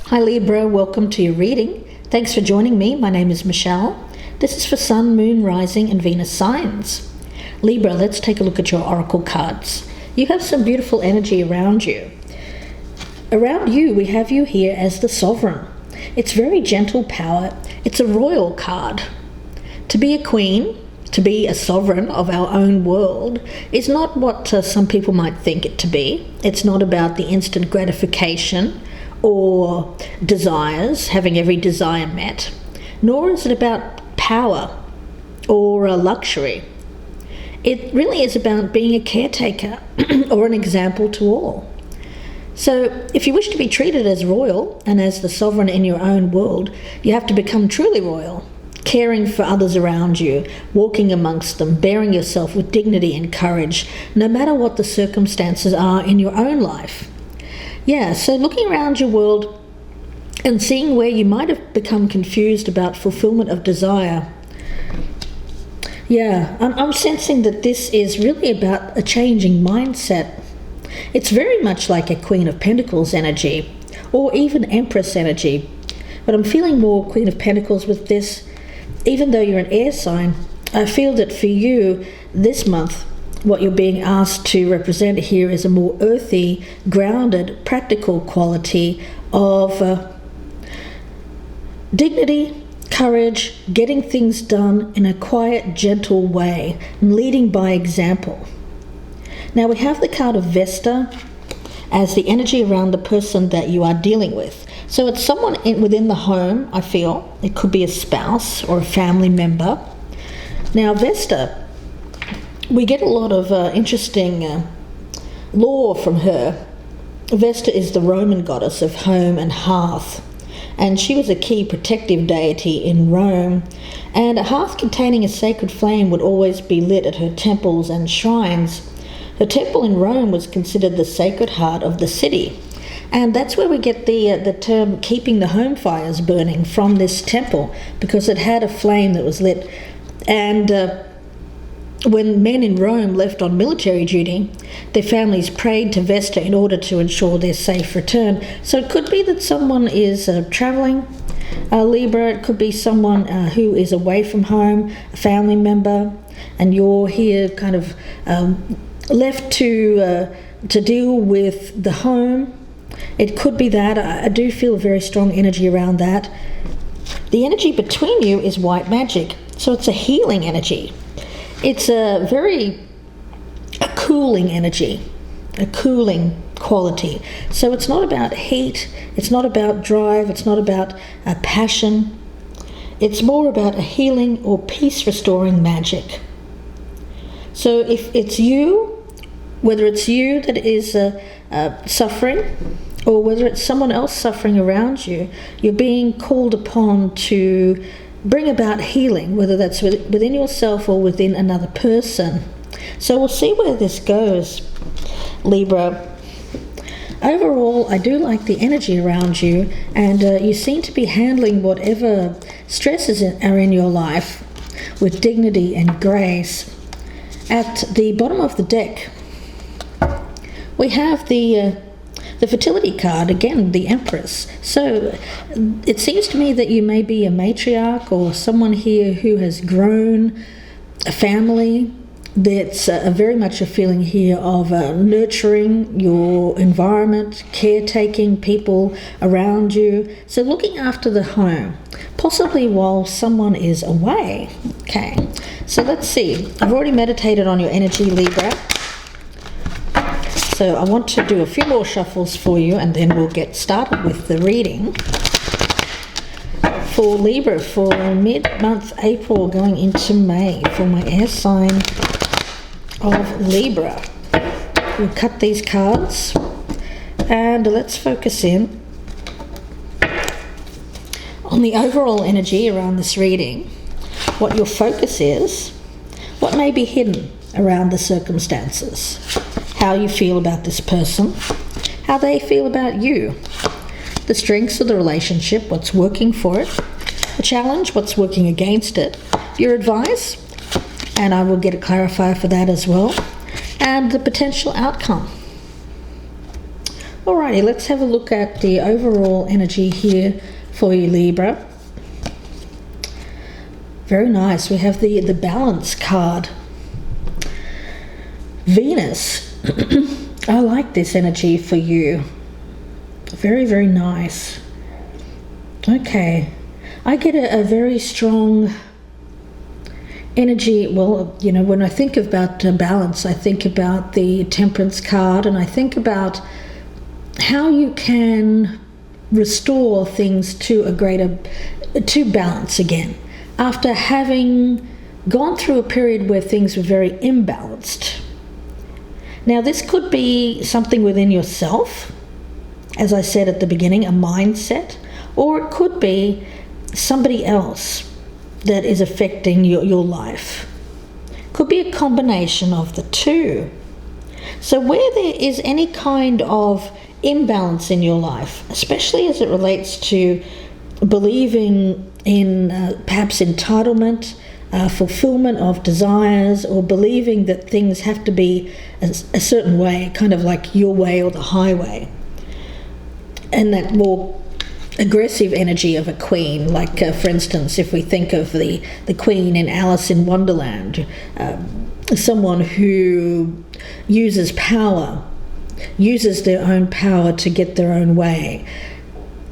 Hi Libra, welcome to your reading. Thanks for joining me. My name is Michelle. This is for Sun, Moon, Rising and Venus signs. Libra, let's take a look at your oracle cards. You have some beautiful energy around you. Around you, we have you here as the Sovereign. It's very gentle power. It's a royal card. To be a queen, to be a sovereign of our own world, is not what some people might think it to be. It's not about the instant gratification or desires, having every desire met, nor is it about power or luxury. It really is about being a caretaker or an example to all. So if you wish to be treated as royal and as the sovereign in your own world, you have to become truly royal, caring for others around you, walking amongst them, bearing yourself with dignity and courage, no matter what the circumstances are in your own life. Yeah, so looking around your world and seeing where you might have become confused about fulfillment of desire. Yeah, I'm sensing that this is really about a changing mindset. It's very much like a Queen of Pentacles energy, or even Empress energy. But I'm feeling more Queen of Pentacles with this. Even though you're an air sign, I feel that for you this month, what you're being asked to represent here is a more earthy, grounded, practical quality of dignity, courage, getting things done in a quiet, gentle way, and leading by example. Now we have the card of Vesta as the energy around the person that you are dealing with. So it's someone within the home, I feel. It could be a spouse or a family member. Now Vesta, we get a lot of interesting lore from her. Vesta is the Roman goddess of home and hearth, and she was a key protective deity in Rome, and a hearth containing a sacred flame would always be lit at her temples and shrines. Her temple in Rome was considered the sacred heart of the city, and that's where we get the term keeping the home fires burning from this temple, because it had a flame that was lit. And when men in Rome left on military duty, their families prayed to Vesta in order to ensure their safe return. So it could be that someone is traveling, Libra. It could be someone who is away from home, a family member, and you're here kind of left to deal with the home. It could be that. I do feel very strong energy around that. The energy between you is white magic, so it's a healing energy. It's a cooling energy, a cooling quality. So it's not about heat, it's not about drive, it's not about a passion. It's more about a healing or peace restoring magic. So if it's you, whether it's you that is suffering, or whether it's someone else suffering around you, you're being called upon to bring about healing, whether that's within yourself or within another person. So we'll see where this goes, Libra. Overall, I do like the energy around you, and you seem to be handling whatever stresses are in your life with dignity and grace. At the bottom of the deck, we have the fertility card, again, the Empress. So it seems to me that you may be a matriarch or someone here who has grown a family. That's very much a feeling here of nurturing your environment, caretaking people around you. So looking after the home, possibly while someone is away. Okay, so let's see. I've already meditated on your energy, Libra. So I want to do a few more shuffles for you, and then we'll get started with the reading. For Libra, for mid-month April going into May, for my air sign of Libra. We'll cut these cards, and let's focus in on the overall energy around this reading, what your focus is, what may be hidden around the circumstances, how you feel about this person, how they feel about you, the strengths of the relationship, what's working for it, the challenge, what's working against it, your advice, and I will get a clarifier for that as well, and the potential outcome. All right. Alrighty, let's have a look at the overall energy here for you, Libra. Very nice. We have the balance card. Venus. I like this energy for you. Very, very nice. Okay. I get a very strong energy. Well, you know, when I think about balance, I think about the Temperance card, and I think about how you can restore things to balance again after having gone through a period where things were very imbalanced. Now, this could be something within yourself, as I said at the beginning, a mindset, or it could be somebody else that is affecting your life. Could be a combination of the two. So where there is any kind of imbalance in your life, especially as it relates to believing in perhaps entitlement, fulfillment of desires, or believing that things have to be a certain way, kind of like your way or the highway, and that more aggressive energy of a queen, like for instance, if we think of the queen in Alice in Wonderland, someone who uses their own power to get their own way.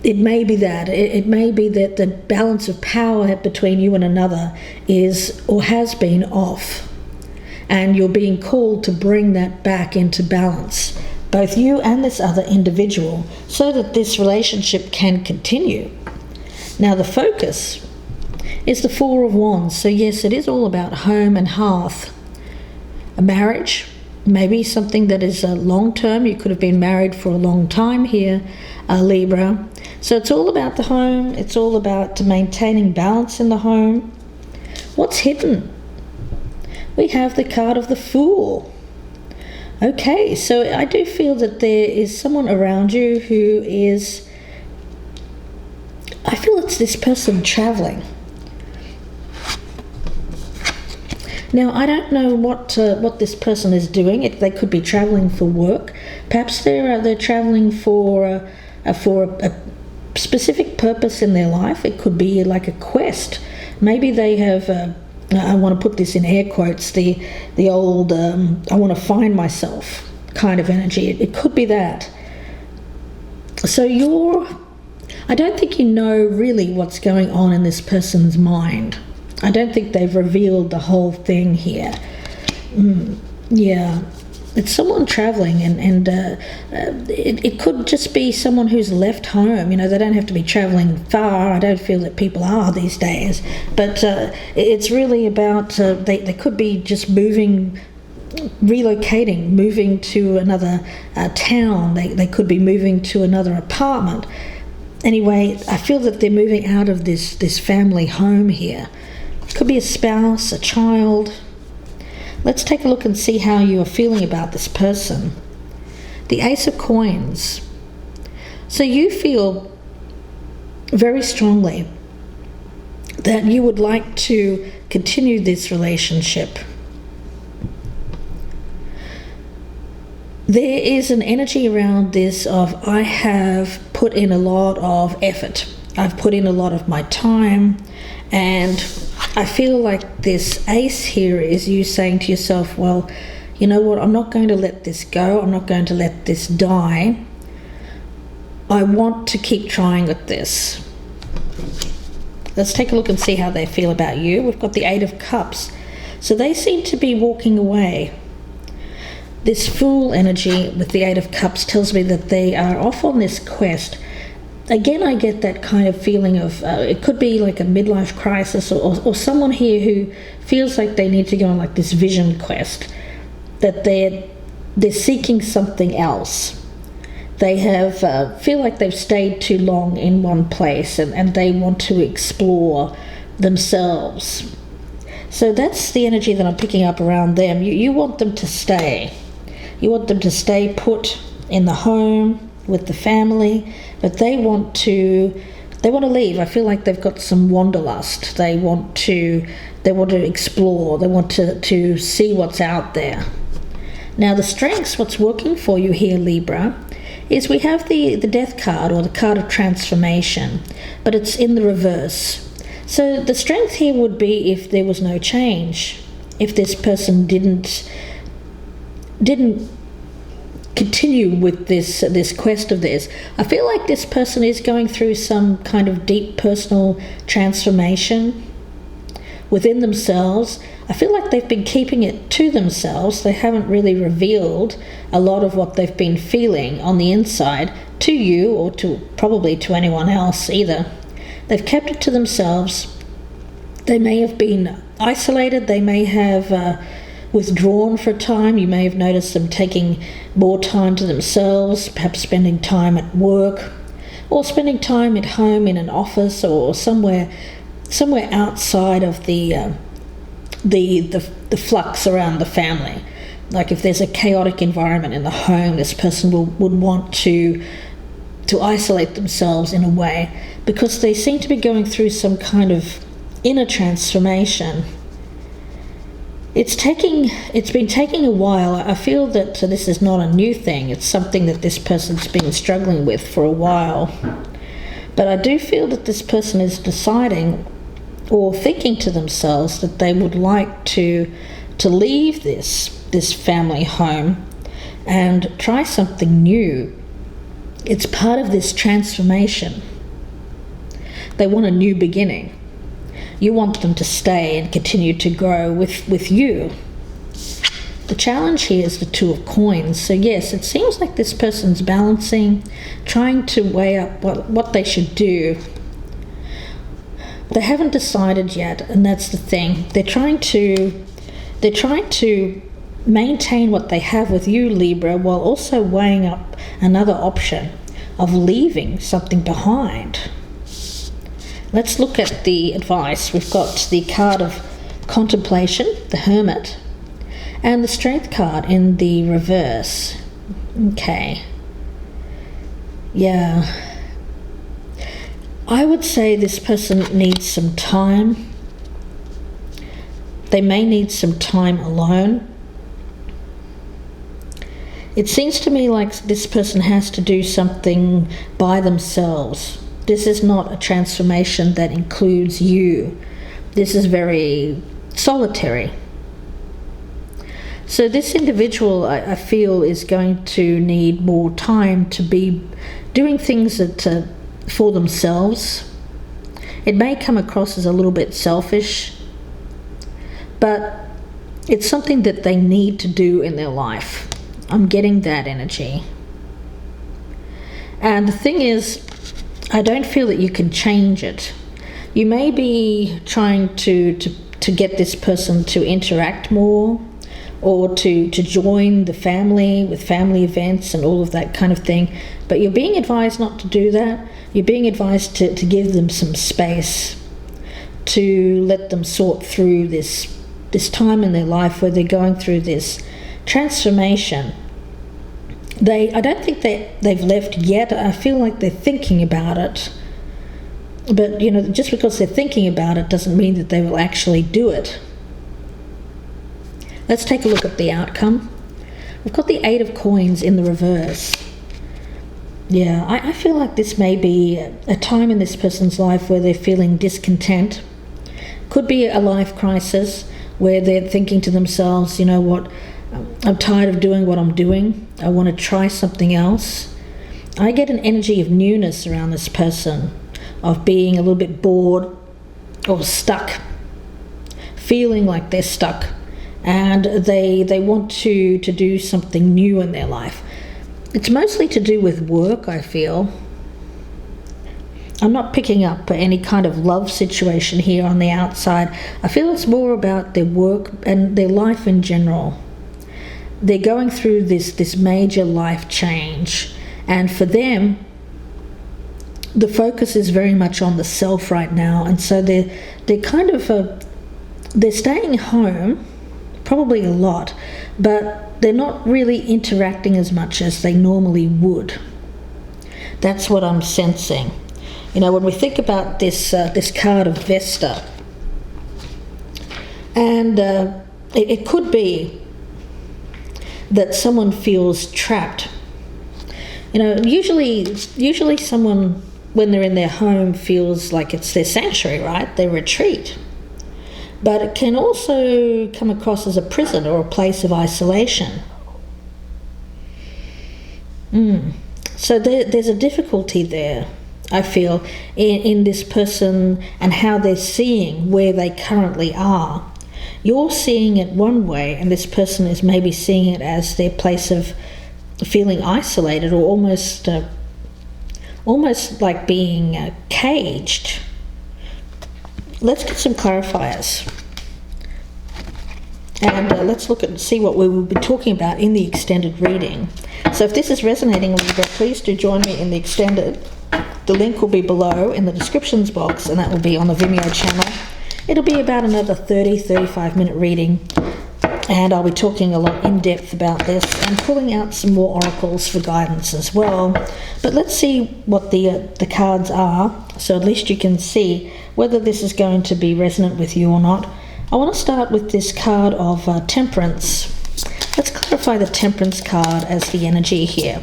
It may be that. It may be that the balance of power between you and another is or has been off, and you're being called to bring that back into balance, both you and this other individual, so that this relationship can continue. Now, the focus is the Four of Wands. So yes, it is all about home and hearth. A marriage, maybe something that is long-term. You could have been married for a long time here, Libra. So it's all about the home. It's all about maintaining balance in the home. What's hidden? We have the card of the Fool. Okay, so I do feel that there is someone around you who is, I feel it's this person traveling. Now, I don't know what this person is doing. They could be traveling for work. Perhaps they're traveling for a specific purpose in their life. It could be like a quest. Maybe they have, I want to put this in air quotes, the old I want to find myself kind of energy. It could be that. So I don't think you know really what's going on in this person's mind. I don't think they've revealed the whole thing here. Yeah, it's someone traveling, and it could just be someone who's left home. You know, they don't have to be traveling far. I don't feel that people are these days, but it's really about they could be just relocating, moving to another town. They could be moving to another apartment. Anyway, I feel that they're moving out of this family home here. Could be a spouse, a child. Let's take a look and see how you are feeling about this person. The Ace of Coins. So you feel very strongly that you would like to continue this relationship. There is an energy around this of, I have put in a lot of effort. I've put in a lot of my time, and I feel like this ace here is you saying to yourself, well, you know what, I'm not going to let this go. I'm not going to let this die. I want to keep trying with this. Let's take a look and see how they feel about you. We've got the Eight of Cups. So they seem to be walking away. This Fool energy with the Eight of Cups tells me that they are off on this quest. Again, I get that kind of feeling of, it could be like a midlife crisis, or someone here who feels like they need to go on like this vision quest, that they're seeking something else. They have feel like they've stayed too long in one place, and they want to explore themselves. So that's the energy that I'm picking up around them. You want them to stay. You want them to stay put in the home with the family, but they want to leave. I feel like they've got some wanderlust. They want to explore. They want to see what's out there. Now, the strengths, what's working for you here, Libra, is we have the death card, or the card of transformation, but it's in the reverse. So the strength here would be if there was no change, if this person didn't continue with this quest of theirs. I feel like this person is going through some kind of deep personal transformation within themselves. I feel like they've been keeping it to themselves. They haven't really revealed a lot of what they've been feeling on the inside to you, or probably to anyone else either. They've kept it to themselves. They may have been isolated. They may have withdrawn for a time. You may have noticed them taking more time to themselves, perhaps spending time at work, or spending time at home in an office, or somewhere outside of the flux around the family. Like if there's a chaotic environment in the home, this person would want to isolate themselves in a way, because they seem to be going through some kind of inner transformation. It's been taking a while. I feel that this is not a new thing. It's something that this person's been struggling with for a while. But I do feel that this person is deciding or thinking to themselves that they would like to leave this family home and try something new. It's part of this transformation. They want a new beginning. You want them to stay and continue to grow with you. The challenge here is the Two of Coins. So yes, it seems like this person's balancing, trying to weigh up what they should do. They haven't decided yet, and that's the thing. They're trying to maintain what they have with you, Libra, while also weighing up another option of leaving something behind. Let's look at the advice. We've got the card of contemplation, the Hermit, and the Strength card in the reverse. Okay. Yeah. I would say this person needs some time. They may need some time alone. It seems to me like this person has to do something by themselves. This is not a transformation that includes you. This is very solitary. So this individual, I feel, is going to need more time to be doing things that for themselves. It may come across as a little bit selfish, but it's something that they need to do in their life. I'm getting that energy. And the thing is, I don't feel that you can change it. You may be trying to get this person to interact more, or to join the family with family events and all of that kind of thing, but you're being advised not to do that. You're being advised to give them some space, to let them sort through this time in their life where they're going through this transformation. I don't think they've left yet. I feel like they're thinking about it. But, just because they're thinking about it doesn't mean that they will actually do it. Let's take a look at the outcome. We've got the Eight of Coins in the reverse. Yeah, I feel like this may be a time in this person's life where they're feeling discontent. Could be a life crisis where they're thinking to themselves, you know what, I'm tired of doing what I'm doing. I want to try something else. I get an energy of newness around this person, of being a little bit bored or stuck, feeling like they're stuck, and they want to do something new in their life. It's mostly to do with work, I feel. I'm not picking up any kind of love situation here on the outside. I feel it's more about their work and their life in general. They're going through this major life change, and for them, the focus is very much on the self right now, and so they're kind of they're staying home, probably a lot, but they're not really interacting as much as they normally would. That's what I'm sensing. When we think about this card of Vesta, and it could be that someone feels trapped Usually someone, when they're in their home, feels like it's their sanctuary, right? Their retreat. But it can also come across as a prison or a place of isolation. So there's a difficulty there, I feel, in this person and how they're seeing where they currently are. You're seeing it one way, and this person is maybe seeing it as their place of feeling isolated, or almost like being caged. Let's get some clarifiers, and let's look and see what we will be talking about in the extended reading. So if this is resonating, Libra, please do join me in the extended. The link will be below in the descriptions box, and that will be on the Vimeo channel. It'll be about another 35 minute reading, and I'll be talking a lot in depth about this and pulling out some more oracles for guidance as well. But let's see what the cards are, so at least you can see whether this is going to be resonant with you or not. I want to start with this card of Temperance. Let's clarify the Temperance card as the energy here.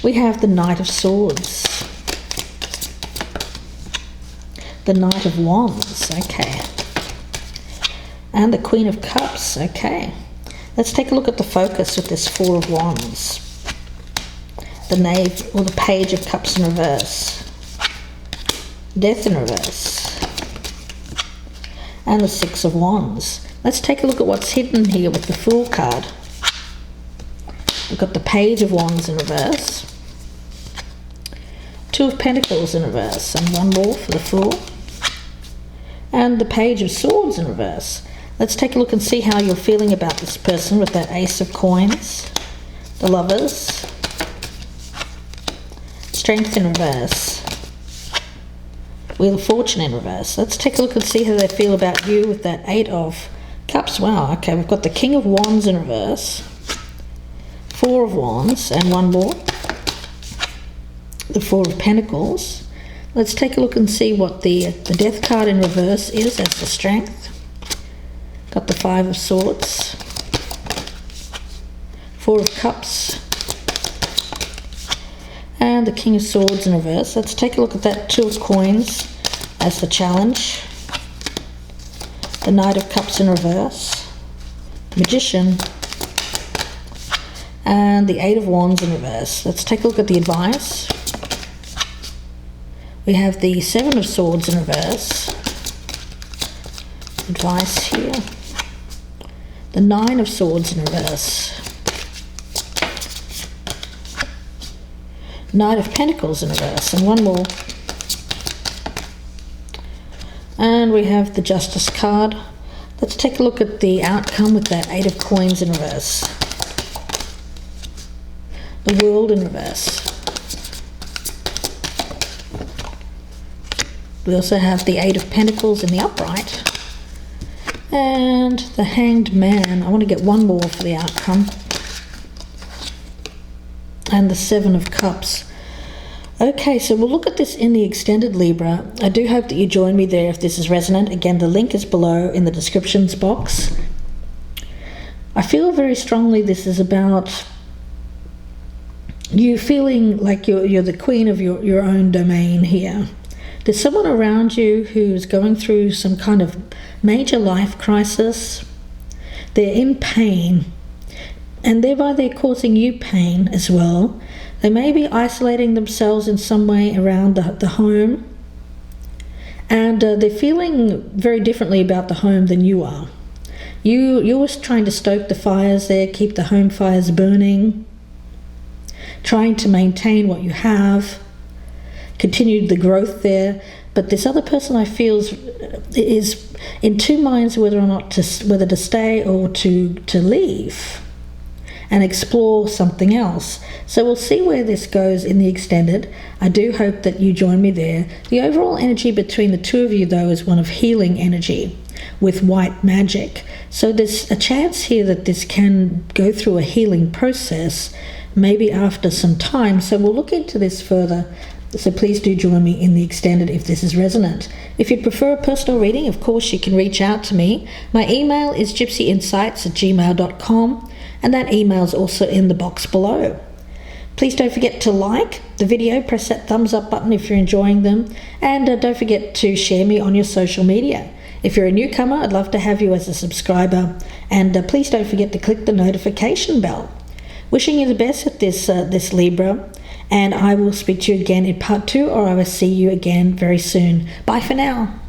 We have the Knight of Swords, the Knight of Wands, okay, and the Queen of Cups, okay. Let's take a look at the focus with this Four of Wands, the Knave, or the Page of Cups in reverse, Death in reverse, and the Six of Wands. Let's take a look at what's hidden here with the Fool card. We've got the Page of Wands in reverse, Two of Pentacles in reverse, and one more for the Fool, and the Page of Swords in reverse. Let's take a look and see how you're feeling about this person with that Ace of Coins, the Lovers, Strength in reverse, Wheel of Fortune in reverse. Let's take a look and see how they feel about you with that Eight of Cups. Wow, okay, we've got the King of Wands in reverse, Four of Wands, and one more, the Four of Pentacles. Let's take a look and see what the Death card in reverse is as the Strength. Got the Five of Swords, Four of Cups, and the King of Swords in reverse. Let's take a look at that Two of Coins as the Challenge, the Knight of Cups in reverse, the Magician, and the Eight of Wands in reverse. Let's take a look at the advice. We have the Seven of Swords in reverse, advice here, the Nine of Swords in reverse, Knight of Pentacles in reverse, and one more, and we have the Justice card. Let's take a look at the outcome with that Eight of Coins in reverse, the World in reverse. We also have the Eight of Pentacles in the upright, and the Hanged Man. I want to get one more for the outcome, and the Seven of Cups. Okay, so we'll look at this in the extended, Libra. I do hope that you join me there if this is resonant. Again, the link is below in the descriptions box. I feel very strongly this is about you feeling like you're the queen of your own domain here. There's someone around you who's going through some kind of major life crisis. They're in pain, and thereby they're causing you pain as well. They may be isolating themselves in some way around the home, and they're feeling very differently about the home than you are. You're always trying to stoke the fires there, keep the home fires burning, trying to maintain what you have, continue the growth there. But this other person, I feel, is in two minds whether or not whether to stay or to leave and explore something else. So we'll see where this goes in the extended. I do hope that you join me there. The overall energy between the two of you, though, is one of healing energy with white magic. So there's a chance here that this can go through a healing process, maybe after some time. So we'll look into this further. So please do join me in the extended if this is resonant. If you'd prefer a personal reading, of course, you can reach out to me. My email is gypsyinsights@gmail.com. and that email is also in the box below. Please don't forget to like the video, press that thumbs up button if you're enjoying them, and don't forget to share me on your social media. If you're a newcomer, I'd love to have you as a subscriber, and please don't forget to click the notification bell. Wishing you the best at this Libra, and I will speak to you again in part 2, or I will see you again very soon. Bye for now.